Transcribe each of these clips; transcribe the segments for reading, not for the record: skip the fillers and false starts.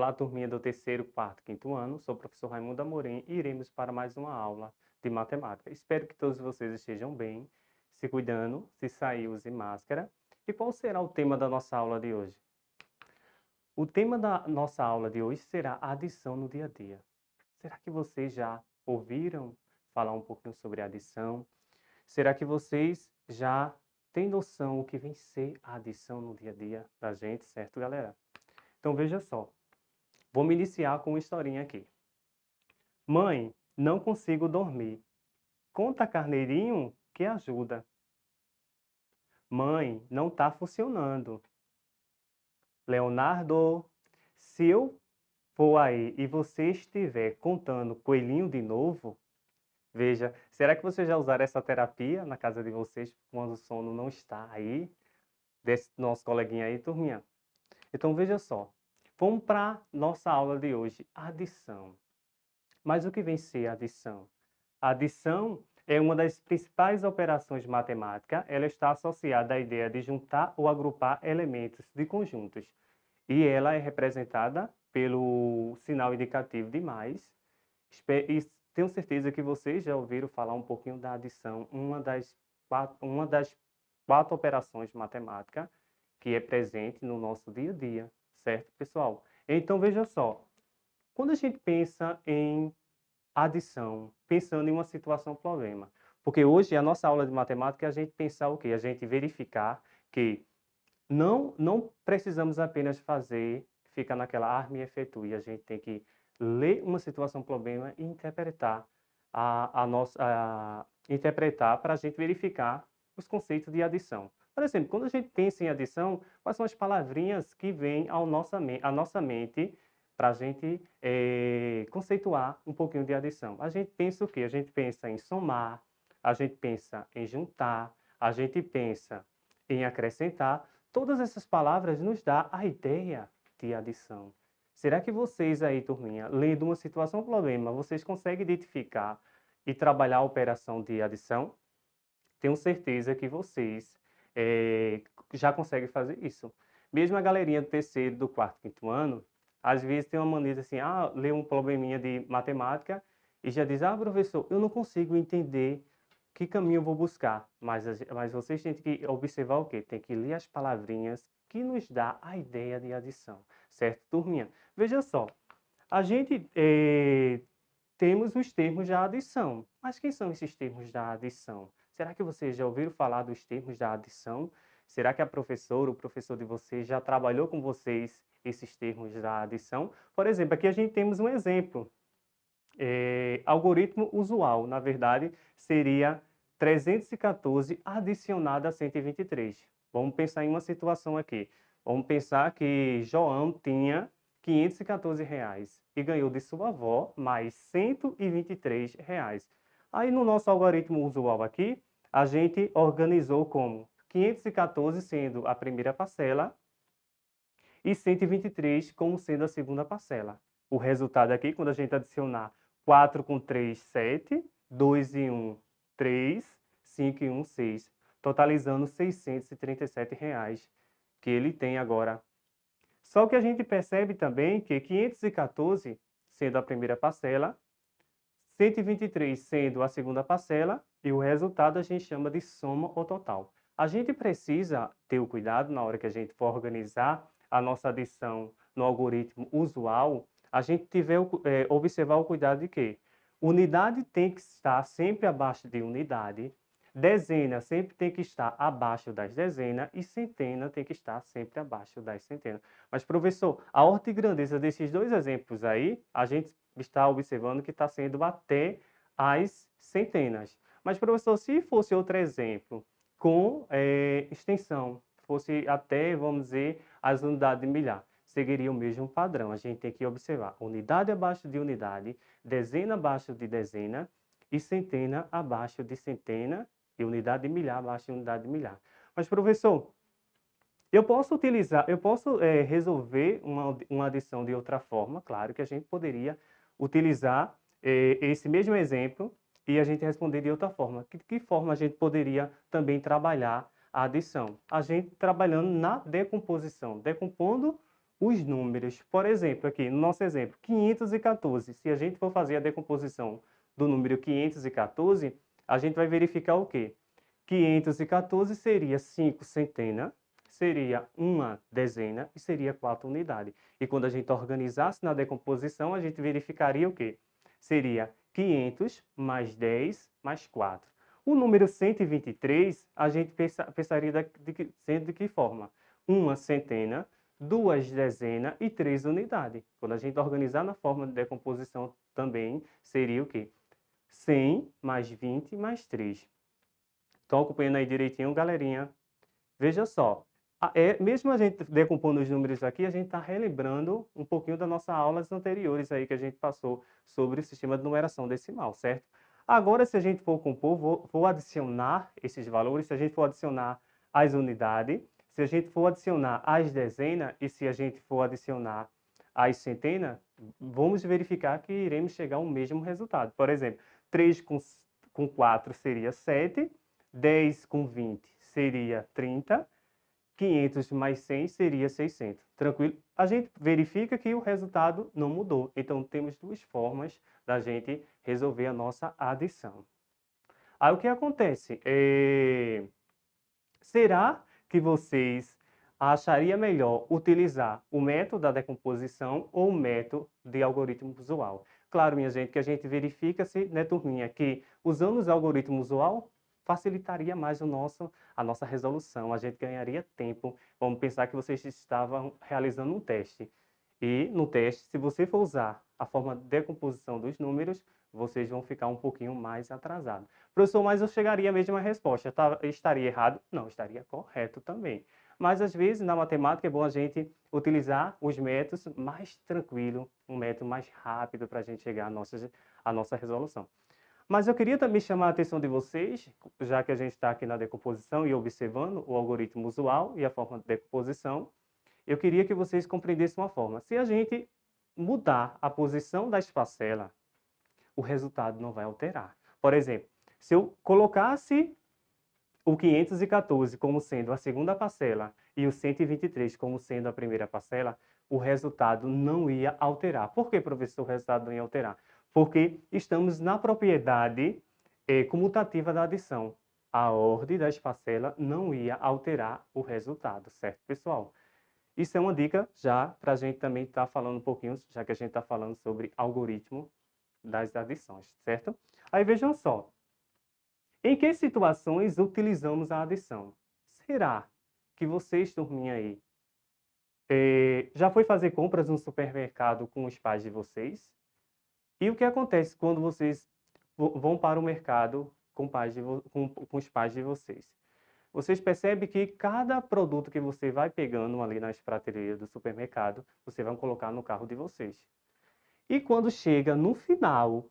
Olá, turminha do terceiro, quarto, quinto ano. Sou o professor Raimundo Amorim e iremos para mais uma aula de matemática. Espero que todos vocês estejam bem, se cuidando, se sair, use máscara. E qual será o tema da nossa aula de hoje? O tema da nossa aula de hoje será a adição no dia a dia. Será que vocês já ouviram falar um pouquinho sobre a adição? Será que vocês já têm noção o que vem ser a adição no dia a dia da gente, certo, galera? Então veja só. Vamos iniciar com uma historinha aqui. Mãe, não consigo dormir. Conta carneirinho que ajuda. Mãe, não está funcionando. Leonardo, se eu for aí e você estiver contando coelhinho de novo, veja, será que vocês já usaram essa terapia na casa de vocês quando o sono não está aí? Desse nosso coleguinha aí, turminha? Então veja só, vamos para nossa aula de hoje, adição. Mas o que vem ser adição? A adição é uma das principais operações matemáticas. Ela está associada à ideia de juntar ou agrupar elementos de conjuntos. E ela é representada pelo sinal indicativo de mais. E tenho certeza que vocês já ouviram falar um pouquinho da adição, uma das quatro operações matemáticas que é presente no nosso dia a dia, certo, pessoal? Então, veja só, quando a gente pensa em adição, pensando em uma situação problema. Porque hoje a nossa aula de matemática é a gente pensar o quê? A gente verificar que não precisamos apenas fazer, ficar naquela arma e efetue. A gente tem que ler uma situação problema e interpretar interpretar para a gente verificar os conceitos de adição. Por exemplo, quando a gente pensa em adição, quais são as palavrinhas que vêm à nossa mente para a gente conceituar um pouquinho de adição? A gente pensa o quê? A gente pensa em somar, a gente pensa em juntar, a gente pensa em acrescentar. Todas essas palavras nos dão a ideia de adição. Será que vocês aí, turminha, lendo uma situação problema, vocês conseguem identificar e trabalhar a operação de adição? Tenho certeza que vocês já conseguem fazer isso. Mesmo a galerinha do terceiro, do quarto, quinto ano, às vezes tem uma maneira assim, lê um probleminha de matemática e já diz, professor, eu não consigo entender que caminho eu vou buscar. Mas vocês têm que observar o quê? Tem que ler as palavrinhas que nos dá a ideia de adição. Certo, turminha? Veja só, a gente temos os termos da adição. Mas quem são esses termos da adição? Será que vocês já ouviram falar dos termos da adição? Será que a professora, o professor de vocês já trabalhou com vocês esses termos da adição? Por exemplo, aqui a gente temos um exemplo. Algoritmo usual, na verdade, seria 314 adicionado a 123. Vamos pensar em uma situação aqui. Vamos pensar que João tinha R$ 514 e ganhou de sua avó mais R$ 123. Aí no nosso algoritmo usual aqui, a gente organizou como 514 sendo a primeira parcela e 123 como sendo a segunda parcela. O resultado aqui, quando a gente adicionar 4 com 3, 7, 2 e 1, 3, 5 e 1, 6, totalizando R$ 637 que ele tem agora. Só que a gente percebe também que 514 sendo a primeira parcela, 123 sendo a segunda parcela, e o resultado a gente chama de soma ou total. A gente precisa ter o cuidado na hora que a gente for organizar a nossa adição no algoritmo usual, a gente observar o cuidado de que unidade tem que estar sempre abaixo de unidade, dezena sempre tem que estar abaixo das dezenas e centena tem que estar sempre abaixo das centenas. Mas, professor, a ordem de grandeza desses dois exemplos aí, a gente está observando que está sendo até as centenas. Mas, professor, se fosse outro exemplo, com extensão, fosse até, vamos dizer, as unidades de milhar, seguiria o mesmo padrão. A gente tem que observar unidade abaixo de unidade, dezena abaixo de dezena e centena abaixo de centena e unidade de milhar abaixo de unidade de milhar. Mas, professor, eu posso resolver uma adição de outra forma, claro que a gente poderia utilizar esse mesmo exemplo e a gente responder de outra forma. Que forma a gente poderia também trabalhar a adição? A gente trabalhando na decomposição, decompondo os números. Por exemplo, aqui no nosso exemplo, 514. Se a gente for fazer a decomposição do número 514, a gente vai verificar o quê? 514 seria 5 centenas, seria uma dezena e seria 4 unidades. E quando a gente organizasse na decomposição, a gente verificaria o quê? Seria 500 mais 10 mais 4. O número 123, a gente pensaria sendo de que forma? Uma centena, duas dezenas e 3 unidades. Quando a gente organizar na forma de decomposição também, seria o quê? 100 mais 20 mais 3. Estão acompanhando aí direitinho, galerinha? Veja só, mesmo a gente decompondo os números aqui, a gente está relembrando um pouquinho das nossas aulas anteriores aí que a gente passou sobre o sistema de numeração decimal, certo? Agora, se a gente for compor, vou adicionar esses valores, se a gente for adicionar as unidades, se a gente for adicionar as dezenas e se a gente for adicionar as centenas, vamos verificar que iremos chegar ao mesmo resultado. Por exemplo, 3 com 4 seria 7, 10 com 20 seria 30, 500 mais 100 seria 600. Tranquilo? A gente verifica que o resultado não mudou. Então, temos duas formas da gente resolver a nossa adição. Aí, o que acontece? Será que vocês achariam melhor utilizar o método da decomposição ou o método de algoritmo usual? Claro, minha gente, que a gente verifica se, né, turminha, que usando os algoritmos usual facilitaria mais a nossa resolução, a gente ganharia tempo. Vamos pensar que vocês estavam realizando um teste. E no teste, se você for usar a forma de decomposição dos números, vocês vão ficar um pouquinho mais atrasados. Professor, mas eu chegaria à mesma resposta. Estaria errado? Não, estaria correto também. Mas às vezes na matemática é bom a gente utilizar os métodos mais tranquilo, um método mais rápido para a gente chegar à nossa resolução. Mas eu queria também chamar a atenção de vocês, já que a gente está aqui na decomposição e observando o algoritmo usual e a forma de decomposição, eu queria que vocês compreendessem uma forma. Se a gente mudar a posição das parcelas, o resultado não vai alterar. Por exemplo, se eu colocasse o 514 como sendo a segunda parcela e o 123 como sendo a primeira parcela, o resultado não ia alterar. Por que, professor, o resultado não ia alterar? Porque estamos na propriedade comutativa da adição. A ordem das parcelas não ia alterar o resultado, certo, pessoal? Isso é uma dica já para a gente também estar falando um pouquinho, já que a gente está falando sobre algoritmo das adições, certo? Aí vejam só, em que situações utilizamos a adição? Será que vocês, turminha aí, já foi fazer compras no supermercado com os pais de vocês? E o que acontece quando vocês vão para o mercado com os pais de vocês? Vocês percebem que cada produto que você vai pegando ali nas prateleiras do supermercado, você vai colocar no carro de vocês. E quando chega no final,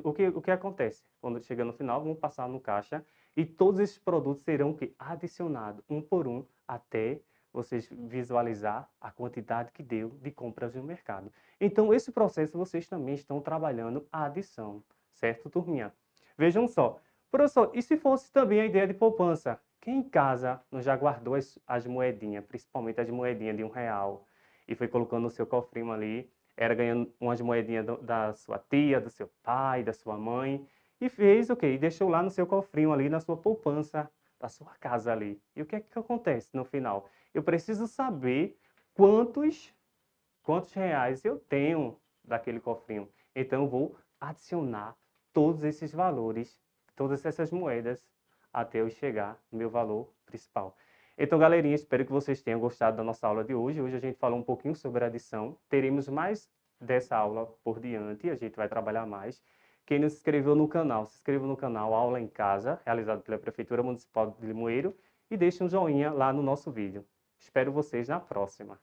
o que acontece? Quando chega no final, vão passar no caixa e todos esses produtos serão adicionados um por um até vocês visualizar a quantidade que deu de compras no mercado. Então, esse processo vocês também estão trabalhando a adição, certo, turminha? Vejam só, professor, e se fosse também a ideia de poupança? Quem em casa não já guardou as moedinhas, principalmente as moedinhas de R$ 1, e foi colocando no seu cofrinho ali, era ganhando umas moedinhas da sua tia, do seu pai, da sua mãe, e fez o quê? E deixou lá no seu cofrinho ali, na sua poupança, da sua casa ali. E o que é que acontece no final? Eu preciso saber quantos reais eu tenho daquele cofrinho. Então eu vou adicionar todos esses valores, todas essas moedas, até eu chegar no meu valor principal. Então, galerinha, espero que vocês tenham gostado da nossa aula de hoje. Hoje a gente falou um pouquinho sobre adição. Teremos mais dessa aula por diante, a gente vai trabalhar mais. Quem não se inscreveu no canal, se inscreva no canal Aula em Casa, realizado pela Prefeitura Municipal de Limoeiro, e deixe um joinha lá no nosso vídeo. Espero vocês na próxima.